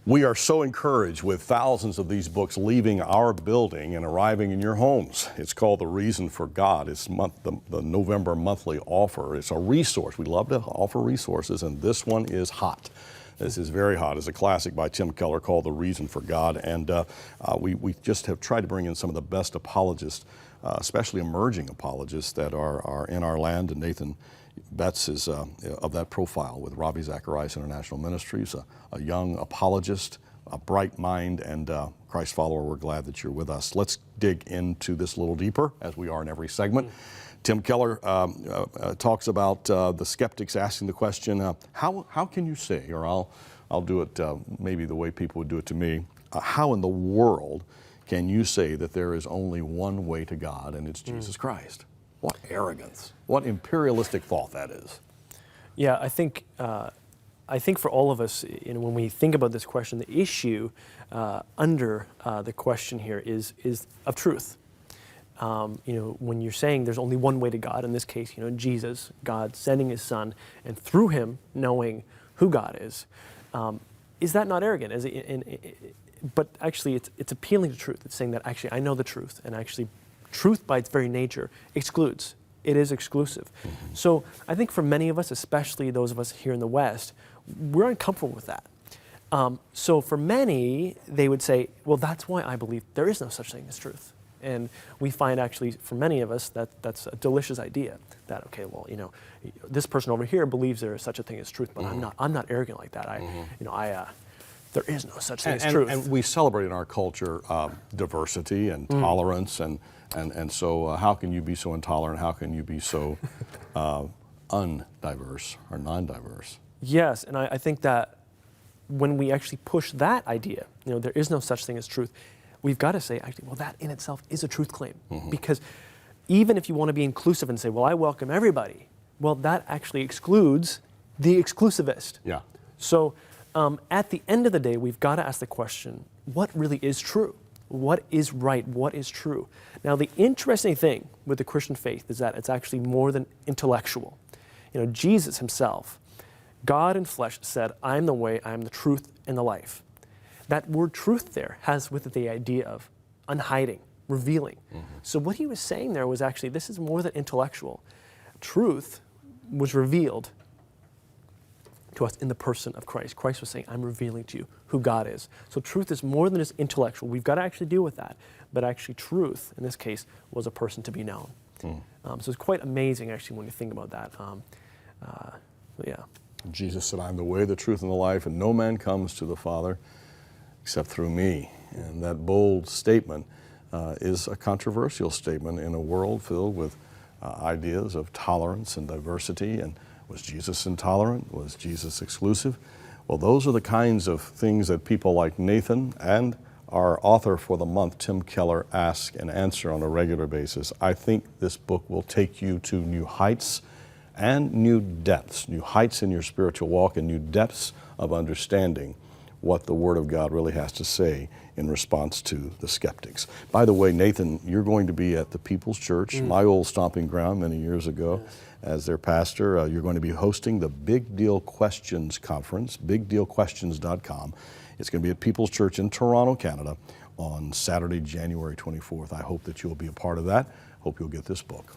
We are so encouraged with thousands of these books leaving our building and arriving in your homes. It's called The Reason for God. It's the November monthly offer. It's a resource. We love to offer resources, and this one is hot. This is very hot. It's a classic by Tim Keller called The Reason for God, and we just have tried to bring in some of the best apologists, especially emerging apologists that are in our land, and Nathan Betts is of that profile with Ravi Zacharias International Ministries, a young apologist, a bright mind, and Christ follower. We're glad that you're with us. Let's dig into this a little deeper, as we are in every segment. Tim Keller talks about the skeptics asking the question, how can you say, or I'll do it maybe the way people would do it to me, how in the world can you say that there is only one way to God, and it's Jesus Christ? What arrogance, what imperialistic thought that is. Yeah, I think for all of us, when we think about this question, the issue under the question here is of truth. When you're saying there's only one way to God, in this case, Jesus, God sending His Son, and through Him knowing who God is that not arrogant? But actually, it's appealing to truth. It's saying that actually I know the truth, and actually truth by its very nature excludes. It is exclusive. Mm-hmm. So I think for many of us, especially those of us here in the West, we're uncomfortable with that. So for many, they would say, well, that's why I believe there is no such thing as truth. And we find actually, for many of us, that's a delicious idea. That, okay, well, this person over here believes there is such a thing as truth, but I'm not arrogant like that. There is no such thing as truth. And we celebrate in our culture diversity and tolerance, and so how can you be so intolerant? How can you be so undiverse or non-diverse? Yes, and I think that when we actually push that idea, there is no such thing as truth, we've got to say, actually, well, that in itself is a truth claim. Mm-hmm. Because even if you want to be inclusive and say, well, I welcome everybody, well, that actually excludes the exclusivist. Yeah. So at the end of the day, we've got to ask the question, what really is true? What is right? What is true? Now, the interesting thing with the Christian faith is that it's actually more than intellectual. Jesus Himself, God in flesh, said, I am the way, I am the truth, and the life. That word truth there has with it the idea of unhiding, revealing. Mm-hmm. So what He was saying there was actually, this is more than intellectual. Truth was revealed to us in the person of Christ. Christ was saying, I'm revealing to you who God is. So truth is more than just intellectual. We've got to actually deal with that. But actually truth, in this case, was a person to be known. So it's quite amazing, actually, when you think about that. Yeah. Jesus said, I'm the way, the truth, and the life, and no man comes to the Father except through me. And that bold statement is a controversial statement in a world filled with ideas of tolerance and diversity. And was Jesus intolerant? Was Jesus exclusive? Well, those are the kinds of things that people like Nathan and our author for the month, Tim Keller, ask and answer on a regular basis. I think this book will take you to new heights and new depths, new heights in your spiritual walk and new depths of understanding what the Word of God really has to say in response to the skeptics. By the way, Nathan, you're going to be at the People's Church, my old stomping ground many years ago, as their pastor. You're going to be hosting the Big Deal Questions Conference, bigdealquestions.com. It's going to be at People's Church in Toronto, Canada, on Saturday, January 24th. I hope that you'll be a part of that. Hope you'll get this book.